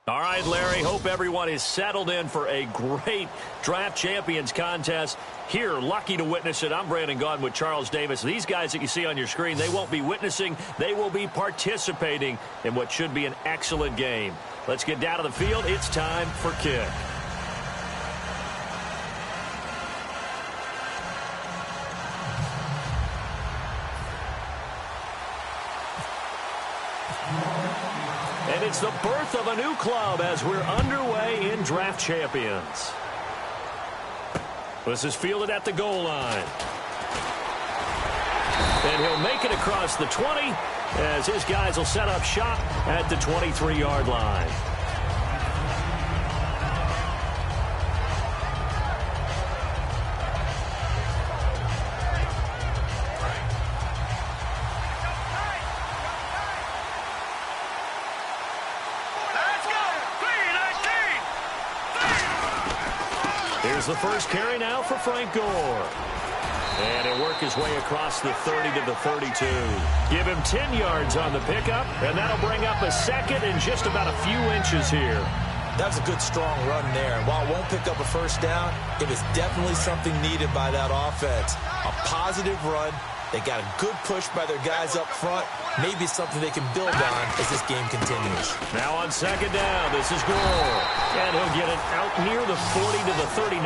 All right, Larry, hope everyone is settled in for a great Draft Champions contest. Here, lucky to witness it. I'm Brandon Gaudin with Charles Davis. These guys that you see on your screen, they won't be witnessing. They will be participating in what should be an excellent game. Let's get down to the field. It's time for kick. And it's the birth of a new club as we're underway in Draft Champions. This is fielded at the goal line. And he'll make it across the 20 as his guys will set up shop at the 23-yard line. Here's the first carry now for Frank Gore. And he'll work his way across the 30 to the 32. Give him 10 yards on the pickup, and that'll bring up a second and just about a few inches here. That's a good, strong run there. And while it won't pick up a first down, it is definitely something needed by that offense. A positive run. They got a good push by their guys up front. Maybe something they can build on as this game continues. Now on second down, this is Gore. And he'll get it out near the 40 to the 39.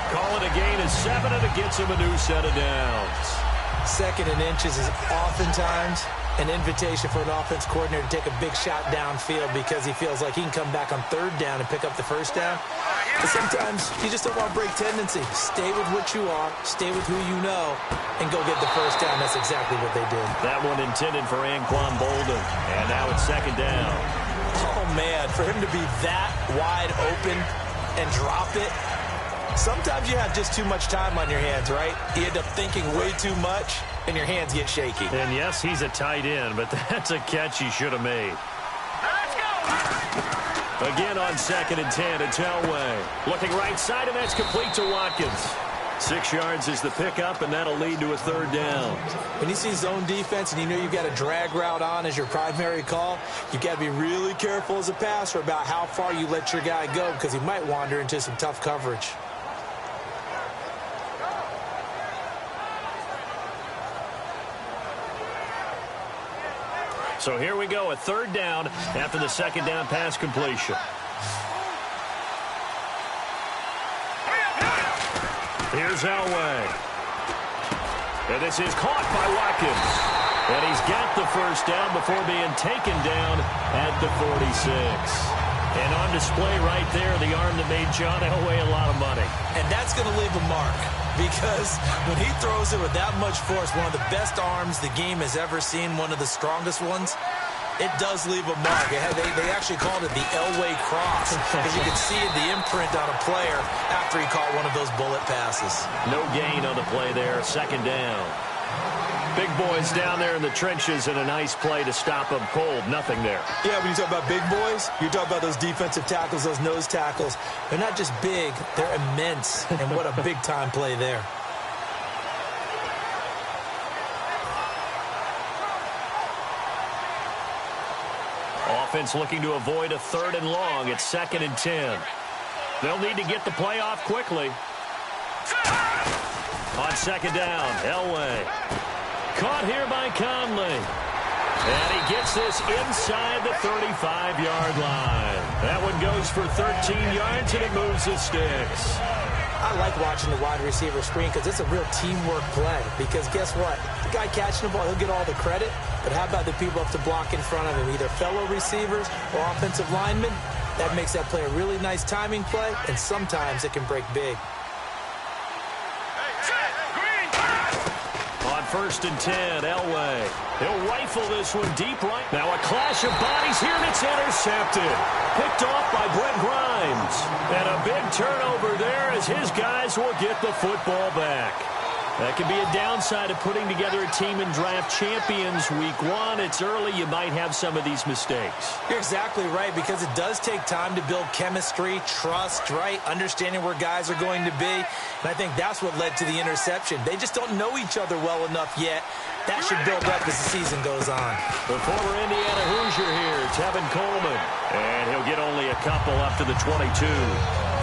Call it a gain of 7, and it gets him a new set of downs. Second and inches is oftentimes an invitation for an offense coordinator to take a big shot downfield because he feels like he can come back on third down and pick up the first down. But sometimes you just don't want to break tendency. Stay with what you are, stay with who you know, and go get the first down. That's exactly what they did. That one intended for Anquan Bolden. And now it's second down. Oh, man, for him to be that wide open and drop it, sometimes you have just too much time on your hands, right? You end up thinking way too much, and your hands get shaky. And yes, he's a tight end, but that's a catch he should have made. Let's go! Again on second and 10, it's Elway. Looking right side, and that's complete to Watkins. 6 yards is the pickup, and that'll lead to a third down. When you see zone defense and you know you've got a drag route on as your primary call, you've got to be really careful as a passer about how far you let your guy go because he might wander into some tough coverage. So here we go, a third down after the second down pass completion. Here's Elway. And this is caught by Watkins. And he's got the first down before being taken down at the 46. And on display right there, the arm that made John Elway a lot of money. And that's going to leave a mark because when he throws it with that much force, one of the best arms the game has ever seen, one of the strongest ones, it does leave a mark. They actually called it the Elway cross because you could see the imprint on a player after he caught one of those bullet passes. No gain on the play there, second down. Big boys down there in the trenches and a nice play to stop them cold. Nothing there. Yeah, when you talk about big boys, you talk about those defensive tackles, those nose tackles. They're not just big, they're immense. And what a big-time play there. Offense looking to avoid a third and long. It's second and 10. They'll need to get the play off quickly. On second down, Elway. Caught here by Conley. And he gets this inside the 35-yard line. That one goes for 13 yards, and it moves the sticks. I like watching the wide receiver screen because it's a real teamwork play. Because guess what? The guy catching the ball, he'll get all the credit. But how about the people up to block in front of him, either fellow receivers or offensive linemen? That makes that play a really nice timing play, and sometimes it can break big. On first and 10, Elway. He'll rifle this one deep right. Now a clash of bodies here, and it's intercepted. Picked off by Brent Grimes. And a big turnover there as his guys will get the football back. That could be a downside of putting together a team in Draft Champions Week 1. It's early. You might have some of these mistakes. You're exactly right, because it does take time to build chemistry, trust, right? Understanding where guys are going to be. And I think that's what led to the interception. They just don't know each other well enough yet. That should build up as the season goes on. The former Indiana Hoosier here Tevin Coleman. And he'll get only a couple up to the 22.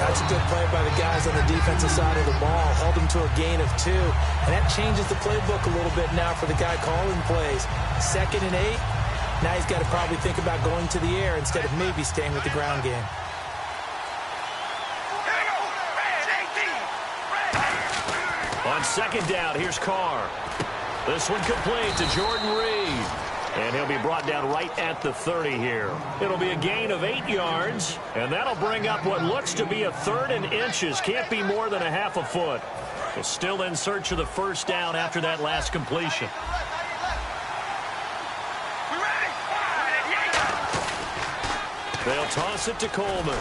That's a good play by the guys on the defensive side of the ball. Held him to a gain of 2. And that changes the playbook a little bit now for the guy calling plays. 2nd and 8. Now he's got to probably think about going to the air instead of maybe staying with the ground game. On 2nd down, here's Carr. This one complete to Jordan Reed. And he'll be brought down right at the 30 here. It'll be a gain of 8 yards, and that'll bring up what looks to be a 3rd and inches. Can't be more than a half a foot. They're still in search of the 1st down after that last completion. They'll toss it to Coleman.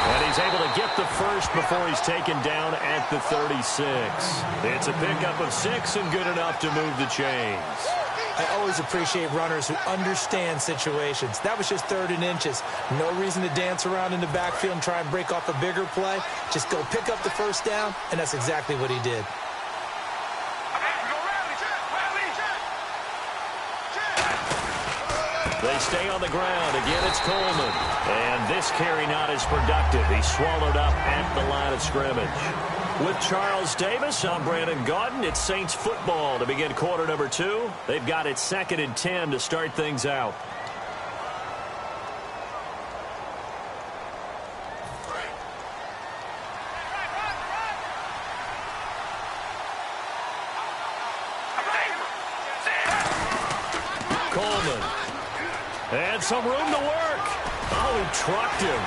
And he's able to get the 1st before he's taken down at the 36. It's a pickup of 6 and good enough to move the chains. I always appreciate runners who understand situations. That was just 3rd and inches. No reason to dance around in the backfield and try and break off a bigger play. Just go pick up the 1st down, and that's exactly what he did. They stay on the ground. Again, it's Coleman. And this carry not as productive. He's swallowed up at the line of scrimmage. With Charles Davis, I'm Brandon Gaudin. It's Saints football to begin quarter number 2. They've got it 2nd and 10 to start things out. Coleman. And some room to work. Oh, he trucked him.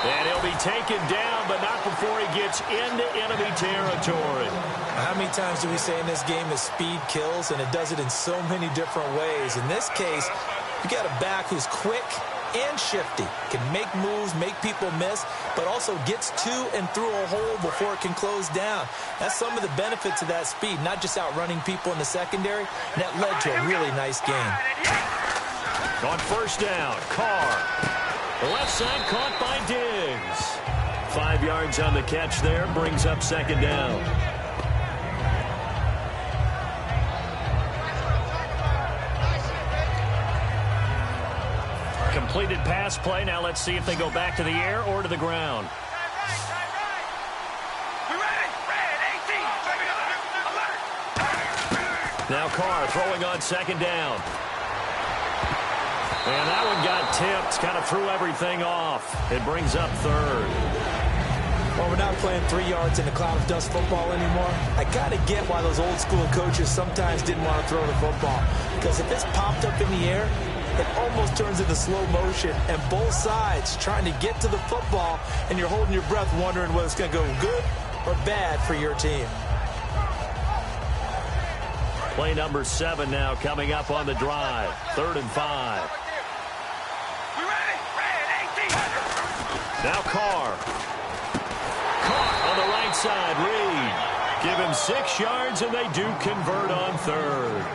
And he'll be taken down, but not before he gets into enemy territory. How many times do we say in this game that speed kills, and it does it in so many different ways? In this case, you got a back who's quick and shifty, can make moves, make people miss, but also gets to and through a hole before it can close down. That's some of the benefits of that speed, not just outrunning people in the secondary, and that led to a really nice game. On 1st down, Carr. The left side caught by Diggs. 5 yards on the catch there, brings up 2nd down. Completed pass play. Now let's see if they go back to the air or to the ground. Now Carr throwing on 2nd down. And that one got tipped, kind of threw everything off. It brings up 3rd. Well, we're not playing 3 yards in a cloud of dust football anymore. I kind of get why those old school coaches sometimes didn't want to throw the football. Because if it's popped up in the air, it almost turns into slow motion. And both sides trying to get to the football, and you're holding your breath wondering whether it's going to go good or bad for your team. Play number 7 now coming up on the drive. 3rd and 5. Now Carr. Caught on the right side. Reed. Give him 6 yards, and they do convert on 3rd.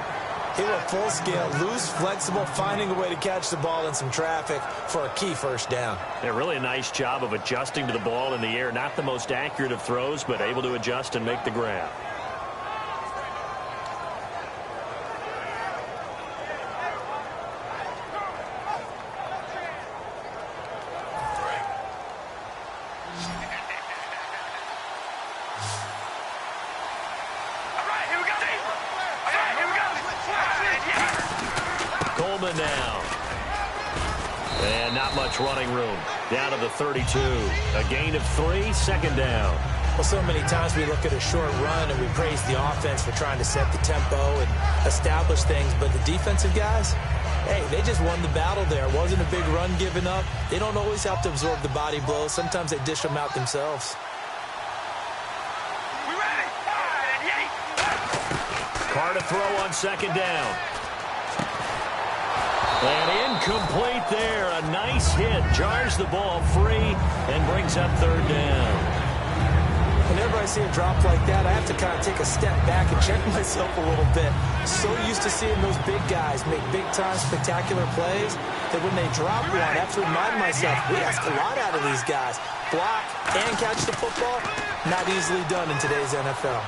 He went full scale, loose, flexible, finding a way to catch the ball in some traffic for a key 1st down. Yeah, really a nice job of adjusting to the ball in the air. Not the most accurate of throws, but able to adjust and make the grab. Coleman now. And not much running room. Down to the 32. A gain of 3, 2nd down. Well, so many times we look at a short run and we praise the offense for trying to set the tempo and establish things, but the defensive guys, hey, they just won the battle there. It wasn't a big run given up. They don't always have to absorb the body blows. Sometimes they dish them out themselves. Carr to throw on 2nd down. And incomplete there. A nice hit. Jars the ball free and brings up 3rd down. Whenever I see a drop like that, I have to kind of take a step back and check myself a little bit. So used to seeing those big guys make big-time spectacular plays that when they drop one, I have to remind myself, we ask a lot out of these guys. Block and catch the football, not easily done in today's NFL.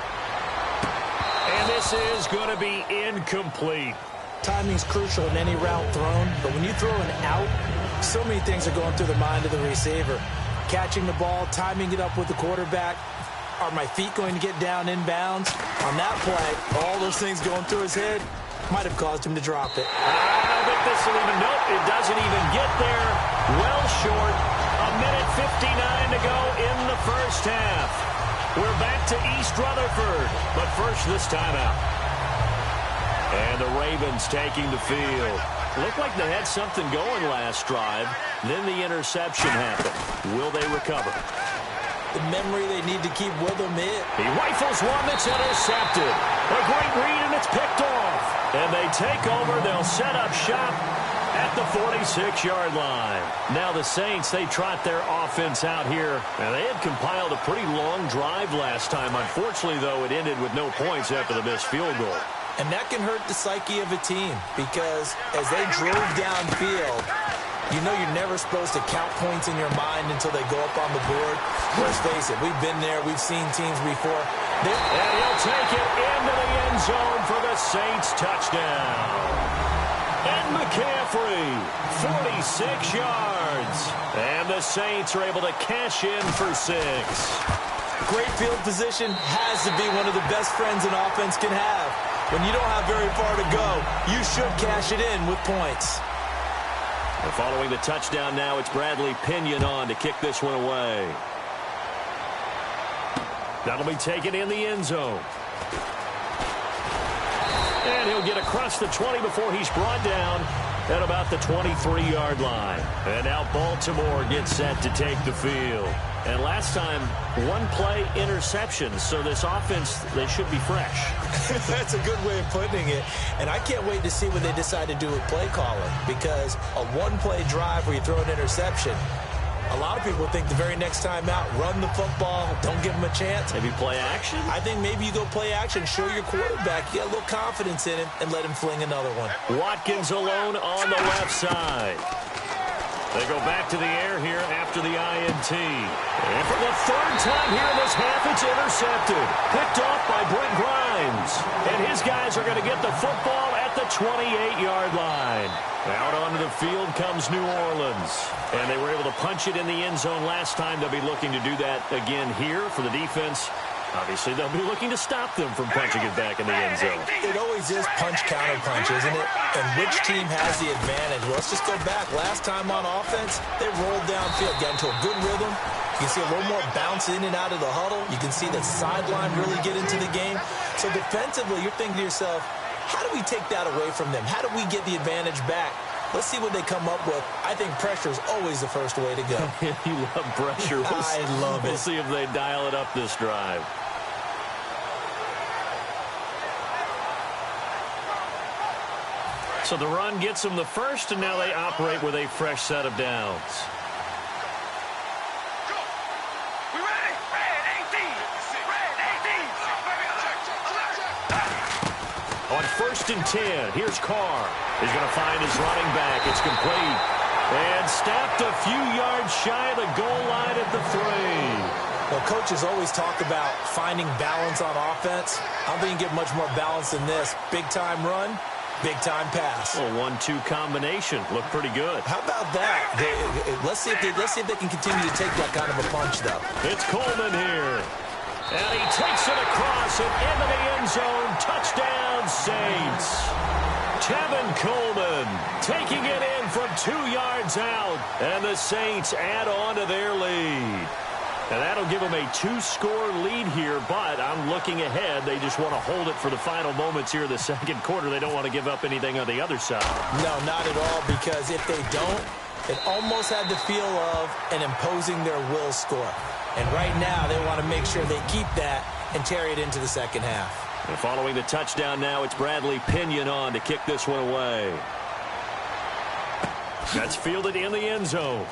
And this is going to be incomplete. timing's crucial in any route thrown, but when you throw an out, so many things are going through the mind of the receiver. Catching the ball, timing it up with the quarterback. Are my feet going to get down inbounds? On that play, all those things going through his head might have caused him to drop it. I don't think this will even, nope, it doesn't even get there. Well short. A minute 59 to go in the first half. We're back to East Rutherford, but first this timeout. And the Ravens taking the field. Looked like they had something going last drive. Then the interception happened. Will they recover? The memory they need to keep with them is. He rifles one that's intercepted. A great read, and it's picked off. And they take over. They'll set up shop at the 46-yard line. Now the Saints, they trot their offense out here. And they had compiled a pretty long drive last time. Unfortunately, though, it ended with no points after the missed field goal. And that can hurt the psyche of a team because as they drove downfield, you know you're never supposed to count points in your mind until they go up on the board. Let's face it, we've been there. We've seen teams before. And he'll take it into the end zone for the Saints touchdown. And McCaffrey, 46 yards. And the Saints are able to cash in for 6. Great field position has to be one of the best friends an offense can have. When you don't have very far to go, you should cash it in with points. And following the touchdown now, it's Bradley Pinion on to kick this one away. That'll be taken in the end zone. And he'll get across the 20 before he's brought down at about the 23-yard line. And now Baltimore gets set to take the field. And last time, one play interception. So this offense, they should be fresh. That's a good way of putting it. And I can't wait to see what they decide to do with play calling. Because a one-play drive where you throw an interception, a lot of people think the very next time out, run the football, don't give them a chance. Maybe play action? I think maybe you go play action, show your quarterback, you got a little confidence in him, and let him fling another one. Watkins alone on the left side. They go back to the air here after the INT. And for the third time here in this half, it's intercepted. Picked off by Brent Grimes. And his guys are going to get the football at the 28-yard line. Out onto the field comes New Orleans. And they were able to punch it in the end zone last time. They'll be looking to do that again here for the defense. Obviously, they'll be looking to stop them from punching it back in the end zone. It always is punch-counter-punch, isn't it? And which team has the advantage? Well, let's just go back. Last time on offense, they rolled downfield, got into a good rhythm. You can see a little more bounce in and out of the huddle. You can see the sideline really get into the game. So defensively, you're thinking to yourself, how do we take that away from them? How do we get the advantage back? Let's see what they come up with. I think pressure is always the first way to go. You love pressure. I love it. We'll see if they dial it up this drive. So the run gets them the first, and now they operate with a fresh set of downs. On 1st and 10, here's Carr. He's going to find his running back. It's complete. And stopped a few yards shy of the goal line at the 3. Well, coaches always talk about finding balance on offense. I don't think you can get much more balance than this. Big-time run, big-time pass. A 1-2 combination. Looked pretty good. How about that? Let's see if they can continue to take that kind of a punch, though. It's Coleman here. And he takes it across and into the end zone. Touchdown, Saints. Tevin Coleman taking it in from 2 yards out. And the Saints add on to their lead. And that'll give them a 2-score lead here, but I'm looking ahead. They just want to hold it for the final moments here in the second quarter. They don't want to give up anything on the other side. No, not at all, because if they don't, it almost had the feel of an imposing their will score. And right now, they want to make sure they keep that and carry it into the second half. And following the touchdown now, it's Bradley Pinion on to kick this one away. That's fielded in the end zone.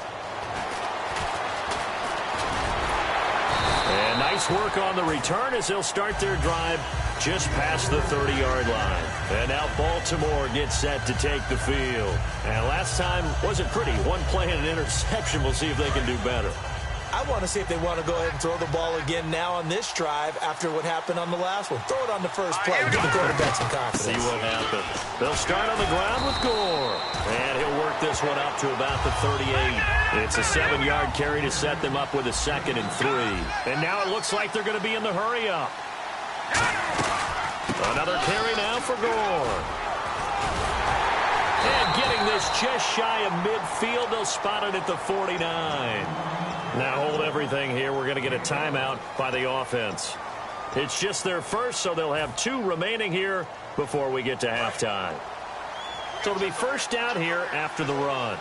And nice work on the return as they'll start their drive just past the 30-yard line. And now Baltimore gets set to take the field. And last time wasn't pretty. One play and an interception. We'll see if they can do better. I I want to see if they want to go ahead and throw the ball again now on this drive after what happened on the last one. Throw it on the first play. Give the quarterback some confidence. See what happens. They'll start on the ground with Gore. And he'll work this one up to about the 38. It's a 7-yard carry to set them up with a 2nd and 3. And now it looks like they're going to be in the hurry-up. Another carry now for Gore. And getting this just shy of midfield, they'll spot it at the 49. Now hold everything here. We're going to get a timeout by the offense. It's just their first, so they'll have 2 remaining here before we get to halftime. So it'll be first down here after the run.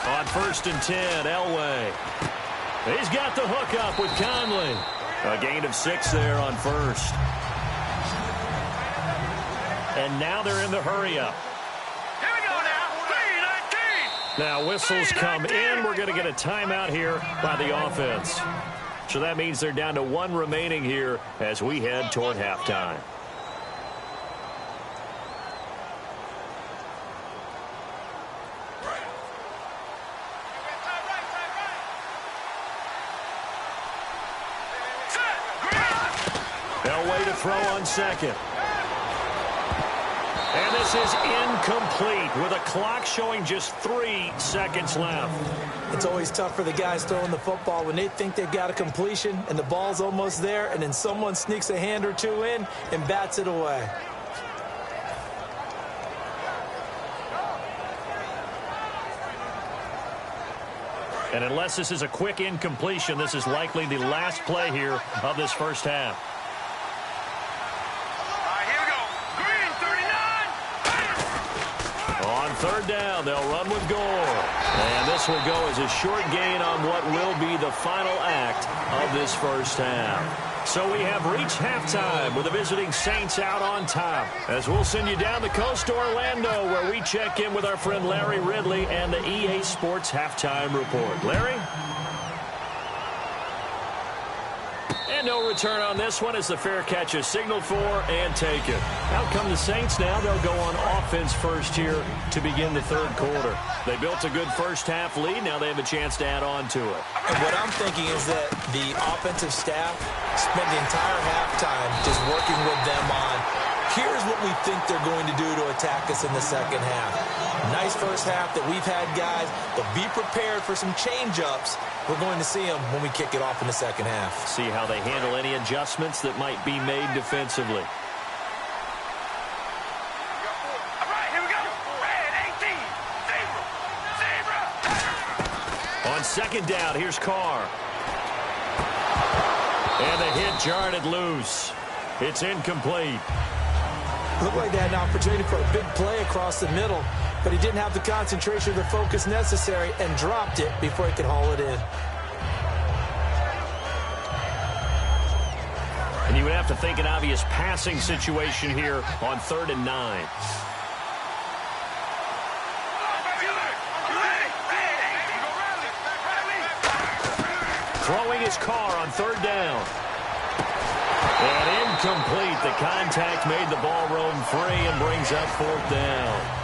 On 1st and 10, Elway. He's got the hook up with Conley. A gain of 6 there on 1st. And now they're in the hurry-up. Here we go now. 3-19. Now whistles come in. We're going to get a timeout here by the offense. So that means they're down to 1 remaining here as we head toward halftime. Elway to throw on 2nd. And this is incomplete with a clock showing just 3 seconds left. It's always tough for the guys throwing the football when they think they've got a completion and the ball's almost there, and then someone sneaks a hand or 2 in and bats it away. And unless this is a quick incompletion, this is likely the last play here of this first half. On 3rd down, they'll run with Gore. And this will go as a short gain on what will be the final act of this first half. So we have reached halftime with the visiting Saints out on top. As we'll send you down the coast to Orlando, where we check in with our friend Larry Ridley and the EA Sports Halftime Report. Larry? And no return on this one as the fair catch is signaled for and taken. Out come the Saints now. They'll go on offense first here to begin the 3rd quarter. They built a good first half lead. Now they have a chance to add on to it. And what I'm thinking is that the offensive staff spent the entire halftime just working with them on, here's what we think they're going to do to attack us in the second half. Nice first half that we've had, guys, but be prepared for some change-ups. We're going to see them when we kick it off in the second half. See how they handle any adjustments that might be made defensively. All right, here we go. Red 18. Zebra. On 2nd down, here's Carr. And the hit jarred it loose. It's incomplete. Looked like they had an opportunity for a big play across the middle, but he didn't have the concentration or the focus necessary and dropped it before he could haul it in. And you would have to think an obvious passing situation here on 3rd and 9. Throwing his Carr on 3rd down. And incomplete. The contact made the ball roam free and brings up 4th down.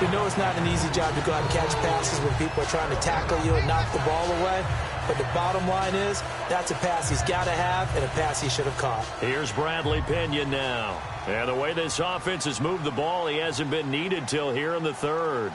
We know it's not an easy job to go out and catch passes when people are trying to tackle you and knock the ball away. But the bottom line is, that's a pass he's got to have and a pass he should have caught. Here's Bradley Pinion now. And the way this offense has moved the ball, he hasn't been needed till here in the 3rd.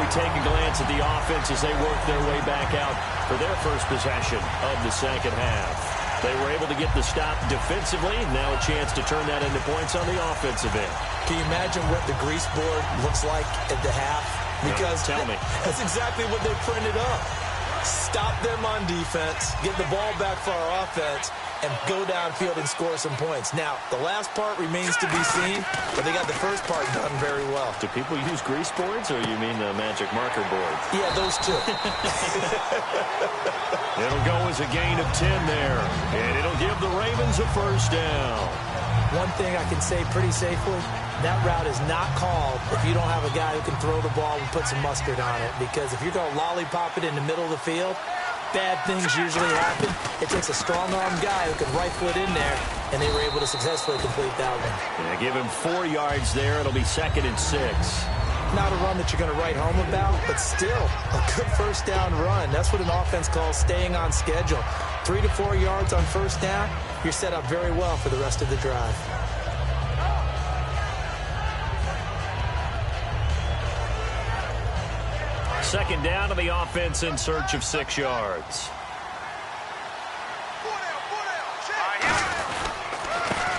Take a glance at the offense as they work their way back out for their first possession of the second half. They were able to get the stop defensively. Now a chance to turn that into points on the offensive end. Can you imagine what the grease board looks like at the half? Because tell me. That's exactly what they printed up. Stop them on defense, get the ball back for our offense, and go downfield and score some points. Now, the last part remains to be seen, but they got the first part done very well. Do people use grease boards, or you mean the magic marker boards? Yeah, those two. It'll go as a gain of 10 there, and it'll give the Ravens a first down. One thing I can say pretty safely, that route is not called if you don't have a guy who can throw the ball and put some mustard on it. Because if you're going to lollipop it in the middle of the field, bad things usually happen. It takes a strong-armed guy who can rifle it in there, and they were able to successfully complete that one. Yeah, give him 4 yards there. It'll be 2nd and 6. Not a run that you're going to write home about, but still a good first down run. That's what an offense calls staying on schedule. 3 to 4 yards on first down, you're set up very well for the rest of the drive. Second down to the offense in search of 6 yards.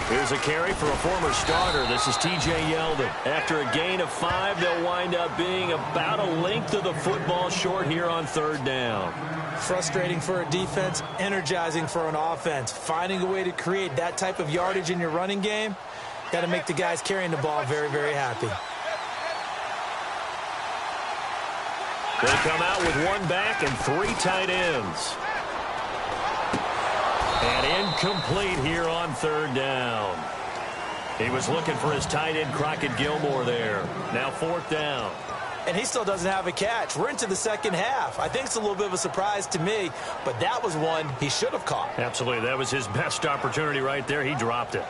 Here's a carry for a former starter. This is T.J. Yeldon. After a gain of 5, they'll wind up being about a length of the football short here on 3rd down. Frustrating for a defense, energizing for an offense. Finding a way to create that type of yardage in your running game, got to make the guys carrying the ball very, very happy. They come out with 1 back and 3 tight ends. And incomplete here on 3rd down. He was looking for his tight end, Crockett Gilmore, there. Now 4th down. And he still doesn't have a catch. We're into the second half. I think it's a little bit of a surprise to me, but that was one he should have caught. Absolutely. That was his best opportunity right there. He dropped it.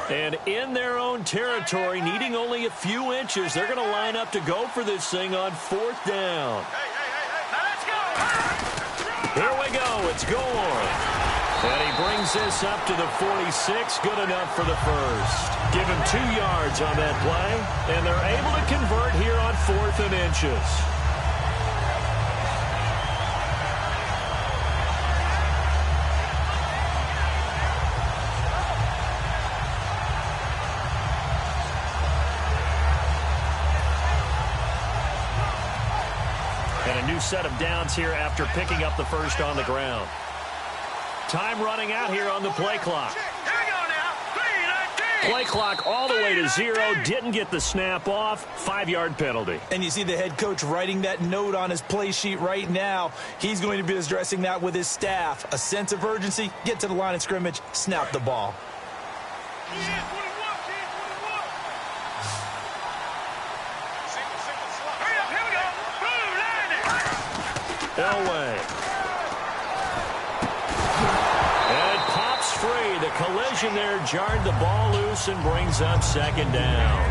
And in their own territory, needing only a few inches, they're going to line up to go for this thing on 4th down. Now let's go. Here we go. It's Gore. And he brings this up to the 46. Good enough for the first. Give him 2 yards on that play. And they're able to convert here on 4th and inches. Set of downs here after picking up the first on the ground. Time running out here on the play clock. Here we go now. 3:19. Play clock all the way to 0. Didn't get the snap off. 5-yard penalty. And you see the head coach writing that note on his play sheet right now. He's going to be addressing that with his staff. A sense of urgency, get to the line of scrimmage, snap the ball. Elway. And it pops free. The collision there jarred the ball loose and brings up 2nd down.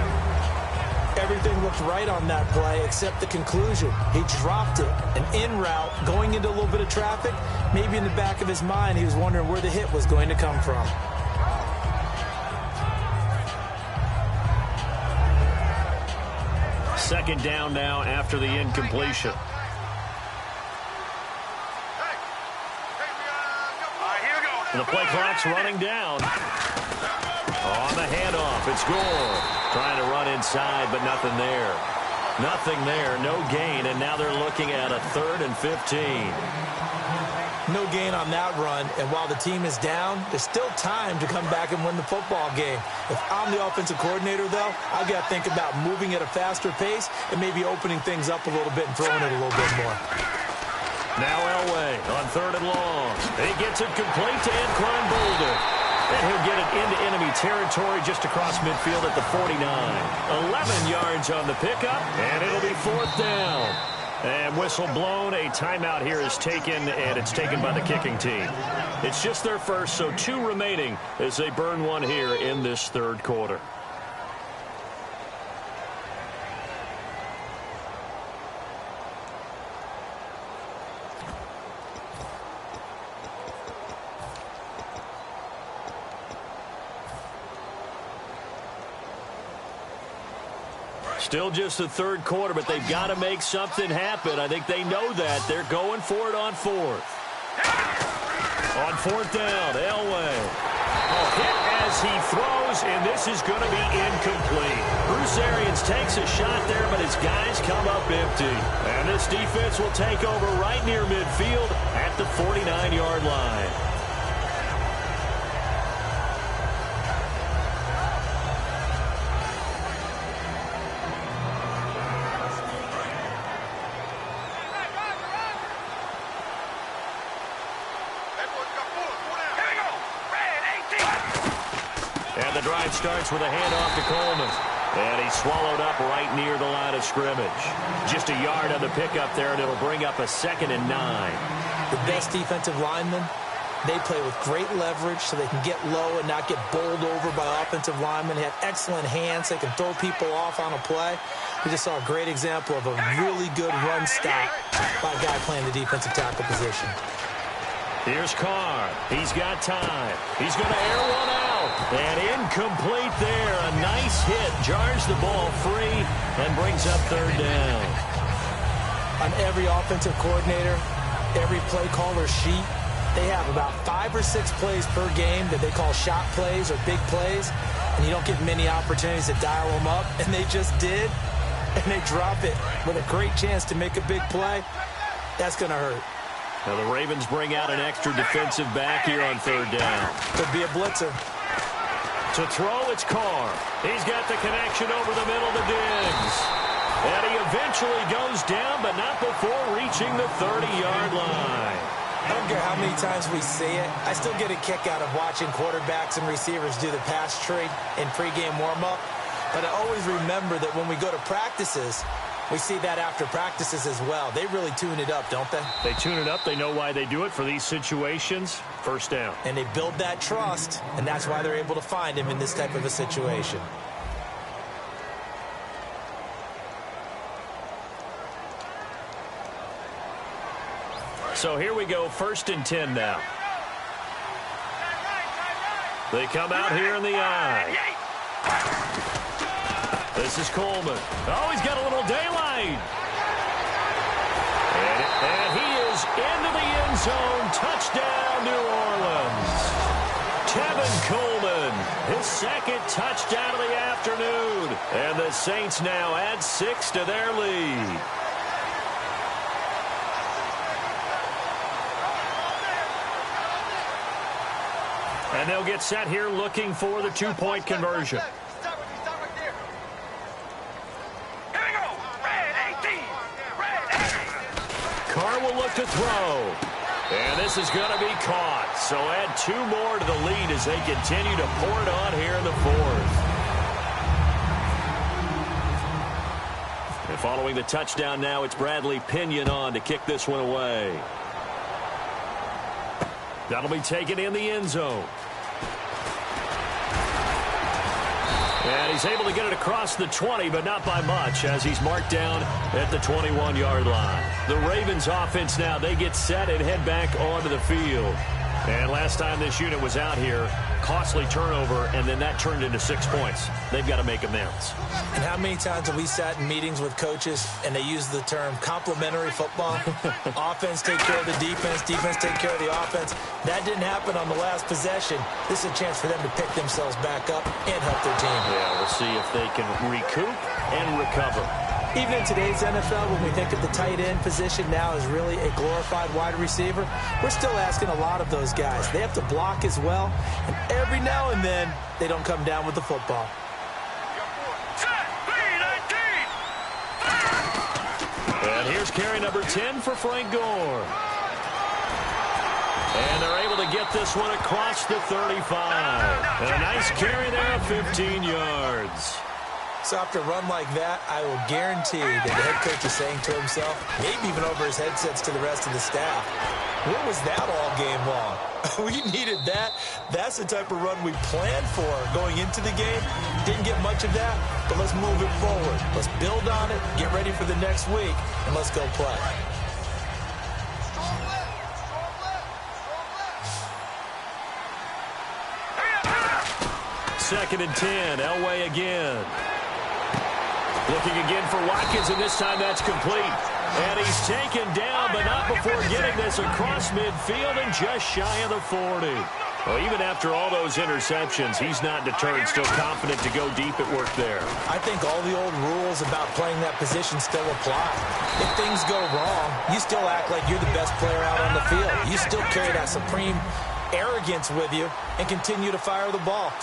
Everything looked right on that play except the conclusion. He dropped it. An in route, going into a little bit of traffic. Maybe in the back of his mind, he was wondering where the hit was going to come from. Second down now after the incompletion. The play clock's running down. On the handoff, it's Gore. Trying to run inside, but nothing there. Nothing there, no gain, and now they're looking at a 3rd and 15. No gain on that run, and while the team is down, there's still time to come back and win the football game. If I'm the offensive coordinator, though, I've got to think about moving at a faster pace and maybe opening things up a little bit and throwing it a little bit more. Now Elway on 3rd and long. He gets it complete to Anquan Boulder. And he'll get it into enemy territory just across midfield at the 49. 11 yards on the pickup, and it'll be 4th down. And whistle blown. A timeout here is taken, and it's taken by the kicking team. It's just their first, so 2 remaining as they burn one here in this 3rd quarter. Still just the 3rd quarter, but they've got to make something happen. I think they know that. They're going for it on 4th. On 4th down, Elway. Hit as he throws, and this is going to be incomplete. Bruce Arians takes a shot there, but his guys come up empty. And this defense will take over right near midfield at the 49-yard line. the drive starts with a handoff to Coleman. And he's swallowed up right near the line of scrimmage. Just a yard on the pickup there, and it'll bring up a 2nd and 9. The best defensive linemen, they play with great leverage so they can get low and not get bowled over by offensive linemen. They have excellent hands. They can throw people off on a play. We just saw a great example of a really good run stop by a guy playing the defensive tackle position. Here's Carr. He's got time. He's going to air one out. And incomplete there. A nice hit. Jars the ball free and brings up 3rd down. On every offensive coordinator, every play caller sheet, they have about 5 or 6 plays per game that they call shot plays or big plays. And you don't get many opportunities to dial them up. And they just did. And they drop it with a great chance to make a big play. That's going to hurt. Now the Ravens bring out an extra defensive back here on 3rd down. Could be a blitzer. To throw, it's Carr. He's got the connection over the middle to Diggs. And he eventually goes down, but not before reaching the 30-yard line. I don't care how many times we see it. I still get a kick out of watching quarterbacks and receivers do the pass tree in pregame warm-up. But I always remember that when we go to practices, we see that after practices as well. They really tune it up, don't they? They tune it up. They know why they do it for these situations. 1st down. And they build that trust, and that's why they're able to find him in this type of a situation. So here we go, 1st and 10 now. They come out here in the eye. This is Coleman. Oh, he's got a little daylight. And he is into the end zone. Touchdown, New Orleans. Tevin Coleman, his 2nd touchdown of the afternoon. And the Saints now add 6 to their lead. And they'll get set here looking for the 2-point conversion. Carr will look to throw. And this is going to be caught. So add 2 more to the lead as they continue to pour it on here in the 4th. And following the touchdown now, it's Bradley Pinion on to kick this one away. That'll be taken in the end zone. And he's able to get it across the 20, but not by much, as he's marked down at the 21-yard line. The Ravens offense now, they get set and head back onto the field. And last time this unit was out here, costly turnover, and then that turned into 6 points. They've got to make amends. And how many times have we sat in meetings with coaches and they use the term complementary football? Offense take care of the defense, defense take care of the offense. That didn't happen on the last possession. This is a chance for them to pick themselves back up and help their team. Yeah, we'll see if they can recoup and recover. Even in today's NFL, when we think of the tight end position now as really a glorified wide receiver, we're still asking a lot of those guys. They have to block as well, and every now and then, they don't come down with the football. And here's carry number 10 for Frank Gore. And they're able to get this one across the 35. And a nice carry there of 15 yards. So after a run like that, I will guarantee that the head coach is saying to himself, maybe even over his headsets to the rest of the staff, where was that all game long? We needed that. That's the type of run we planned for going into the game. Didn't get much of that, but let's move it forward. Let's build on it, get ready for the next week, and let's go play. Second and 10, Elway again. Looking again for Watkins, and this time that's complete. And he's taken down, but not before getting this across midfield and just shy of the 40. Well, even after all those interceptions, he's not deterred, still confident to go deep at work there. I think all the old rules about playing that position still apply. If things go wrong, you still act like you're the best player out on the field. You still carry that supreme arrogance with you and continue to fire the ball.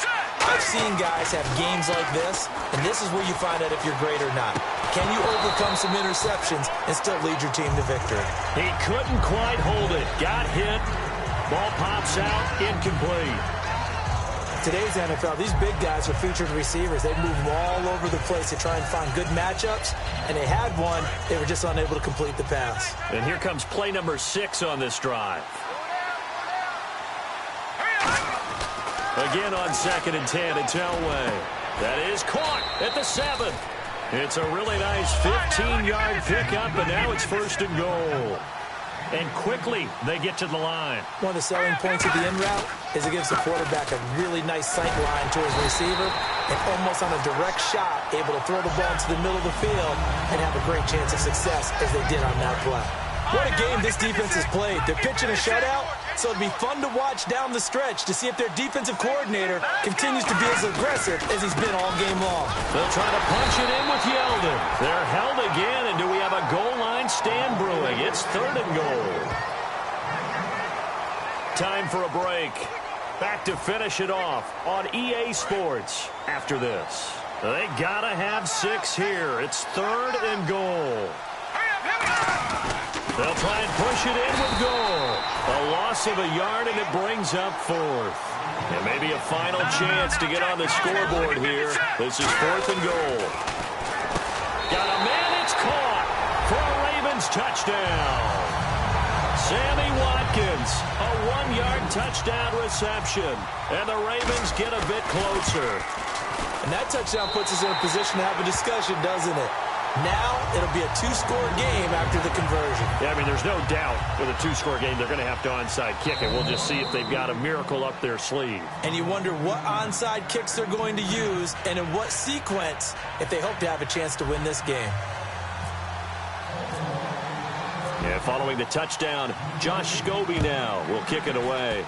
I've seen guys have games like this, and this is where you find out if you're great or not. Can you overcome some interceptions and still lead your team to victory? He couldn't quite hold it. Got hit. Ball pops out. Incomplete. today's NFL, these big guys are featured receivers. They move them all over the place to try and find good matchups, and they had one. They were just unable to complete the pass. And here comes play number 6 on this drive. Again on 2nd and 10, it's Elway. That is caught at the 7. It's a really nice 15-yard pickup, and now it's 1st and goal. And quickly, they get to the line. One of the selling points of the in route is it gives the quarterback a really nice sight line to his receiver, and almost on a direct shot, able to throw the ball into the middle of the field and have a great chance of success as they did on that play. What a game this defense has played. They're pitching a shutout, so it'll be fun to watch down the stretch to see if their defensive coordinator continues to be as aggressive as he's been all game long. They'll try to punch it in with Yeldon. They're held again, and do we have a goal line stand brewing? It's 3rd and goal. Time for a break. Back to finish it off on EA Sports after this. They gotta have 6 here. It's 3rd and goal. They'll try and push it in with goal. A loss of a yard, and it brings up 4th. And maybe a final chance to get on the scoreboard here. This is 4th and goal. Got a man, it's caught for a Ravens touchdown. Sammy Watkins, a 1-yard touchdown reception. And the Ravens get a bit closer. And that touchdown puts us in a position to have a discussion, doesn't it? Now it'll be a 2-score game after the conversion. Yeah, I mean, there's no doubt with a 2-score game they're going to have to onside kick it. We'll just see if they've got a miracle up their sleeve. And you wonder what onside kicks they're going to use and in what sequence if they hope to have a chance to win this game. Yeah, following the touchdown, Josh Scobie now will kick it away.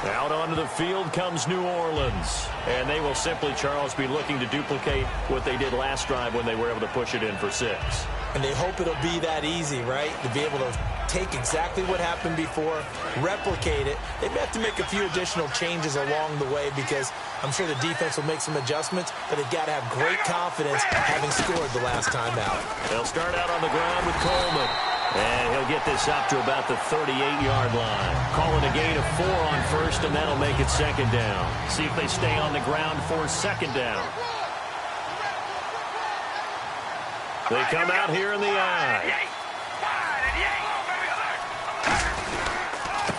Out onto the field comes New Orleans. And they will simply, Charles, be looking to duplicate what they did last drive when they were able to push it in for 6. And they hope it'll be that easy, right? To be able to take exactly what happened before, replicate it. They may have to make a few additional changes along the way because I'm sure the defense will make some adjustments, but they've got to have great confidence having scored the last time out. They'll start out on the ground with Coleman. And he'll get this up to about the 38-yard line. Call it a gain of 4 on 1st, and that'll make it 2nd down. See if they stay on the ground for 2nd down. They come out here in the I.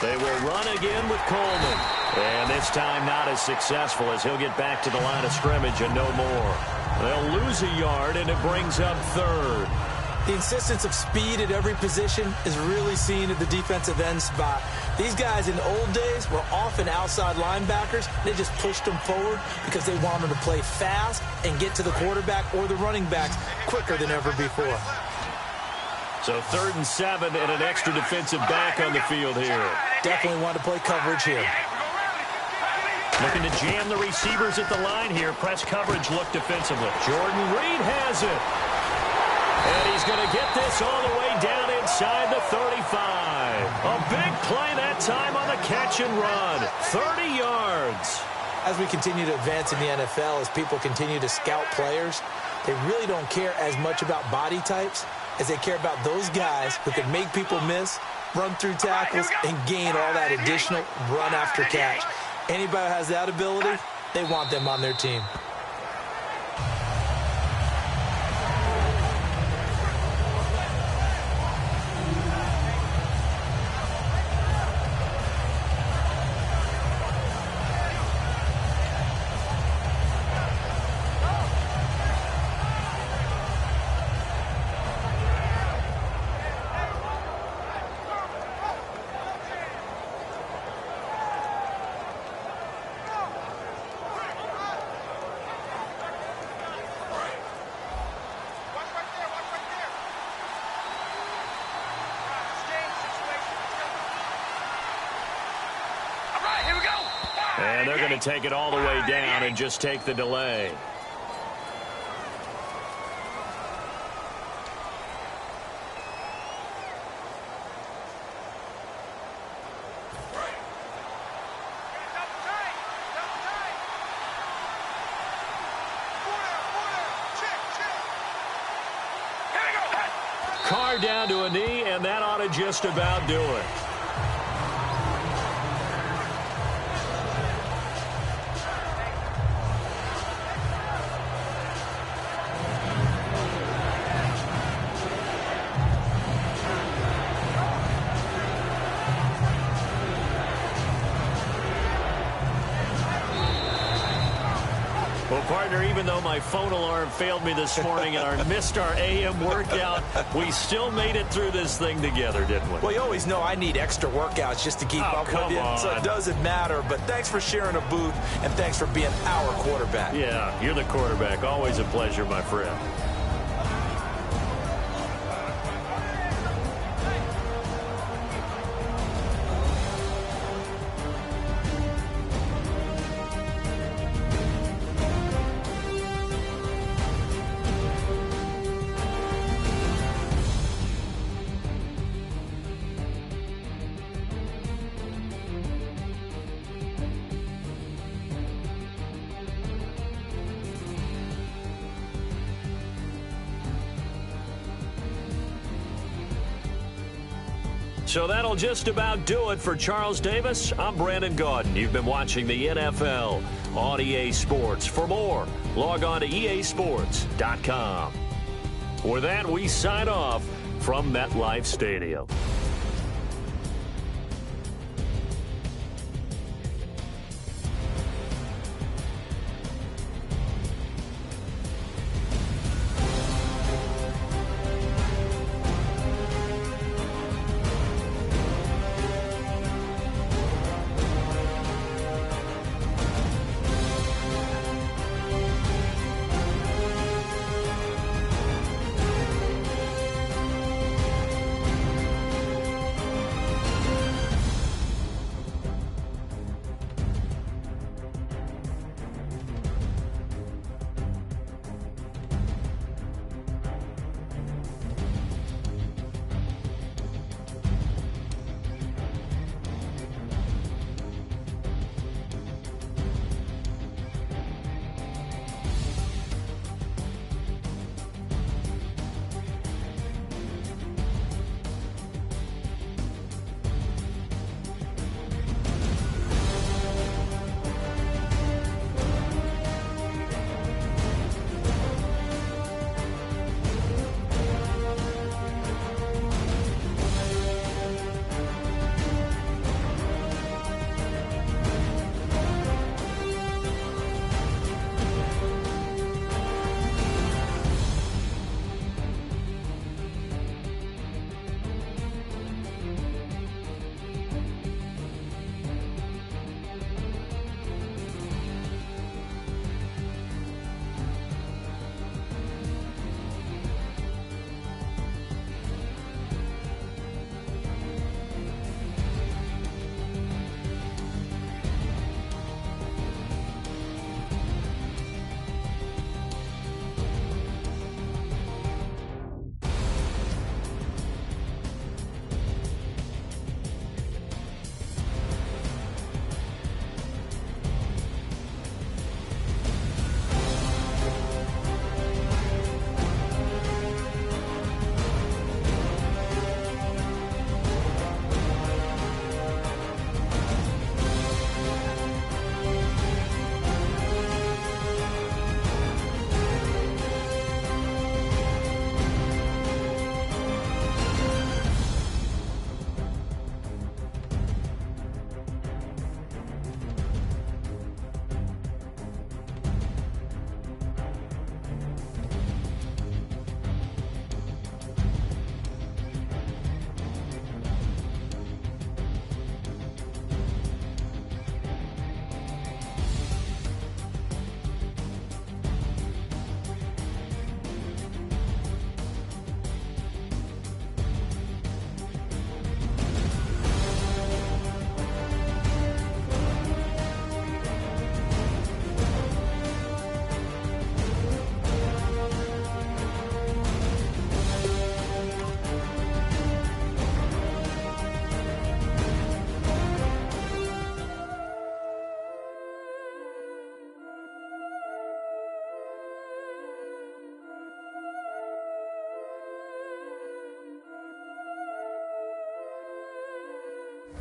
They will run again with Coleman. And this time not as successful as he'll get back to the line of scrimmage and no more. They'll lose a yard, and it brings up 3rd. The insistence of speed at every position is really seen at the defensive end spot. These guys in the old days were often outside linebackers. They just pushed them forward because they wanted to play fast and get to the quarterback or the running backs quicker than ever before. So 3rd and 7 and an extra defensive back on the field here. Definitely want to play coverage here. Looking to jam the receivers at the line here. Press coverage look defensively. Jordan Reed has it. And he's going to get this all the way down inside the 35. A big play that time on the catch and run. 30 yards. As we continue to advance in the NFL, as people continue to scout players, they really don't care as much about body types as they care about those guys who can make people miss, run through tackles, and gain all that additional run after catch. Anybody who has that ability, they want them on their team. And they're going to take it all the way down and just take the delay. Carr down to a knee, and that ought to just about do it. partner, even though my phone alarm failed me this morning and I missed our AM workout, we still made it through this thing together, didn't we? Well, you always know I need extra workouts just to keep up with you, so it doesn't matter. But thanks for sharing a booth, and thanks for being our quarterback. Yeah, you're the quarterback. Always a pleasure, my friend. So that'll just about do it for Charles Davis. I'm Brandon Gaudin. You've been watching the NFL on EA Sports. For more, log on to easports.com. With that, we sign off from MetLife Stadium.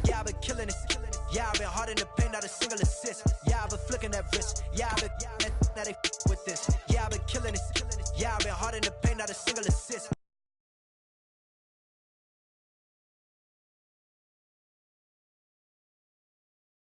Yeah, I've been killing it. Yeah, I've been hard in the paint, not a single assist. Yeah, I've been flicking that wrist. Yeah, I've been that they with this.